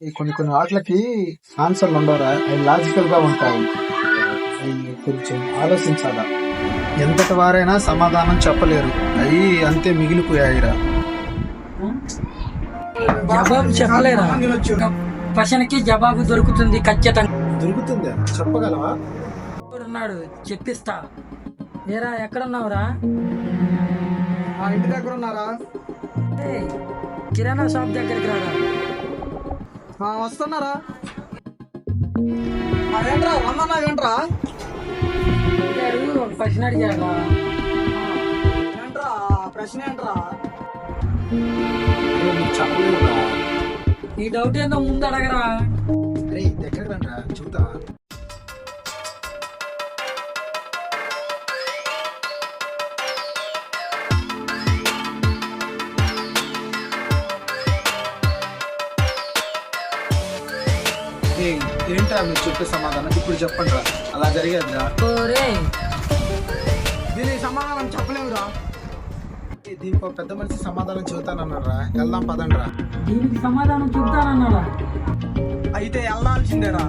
ఈ కొన్ని కొన్ని వాటిలకి ఆన్సర్లు ఉండవురా, అవి లాజికల్ గా ఉంటాయి. అవి కొంచెం ఆలోచించాలా. ఎంతటి వారైనా సమాధానం చెప్పలేరు, అవి అంతే మిగిలిపోయాయిరా. జవాబు చెప్పలేరా? క్వశ్చన్కి జవాబు దొరుకుతుంది ఖచ్చితంగా. దొరుకుతుందా? చెప్పగలవా? ఉన్నాడు, చెప్పిస్తా. ఏరా ఎక్కడున్నావురా? మా ఇంటి దగ్గర ఉన్నారా? ఏయ్, కిరాణా షాప్ దగ్గరికి రారా. వస్తున్నారా? ఏంట్రా రమ్మన్నా ఏంట్రా? అడిగాడు, ఒక ప్రశ్న అడిగాడు. ఏంట్రా ప్రశ్న ఏంట్రా? చెప్పలేదురా. ఈ డౌట్ ఏందో ముందు అడగరా. అరే దగ్గరకు రండిరా, చెబుతా. ఏంట్రా మీరు చెప్పే సమాధానం ఇప్పుడు చెప్పండి రా. అలా జరిగేదిరా. ఓరే, దీనికి సమాధానం చెప్పలేవురా. దీనికి ఒక పెద్ద మనిషి సమాధానం చెబుతానన్నారా. వెళ్దాం పదండి రా. దీనికి సమాధానం చెప్తానన్నాడా? అయితే వెళ్ళాల్సిందేరా.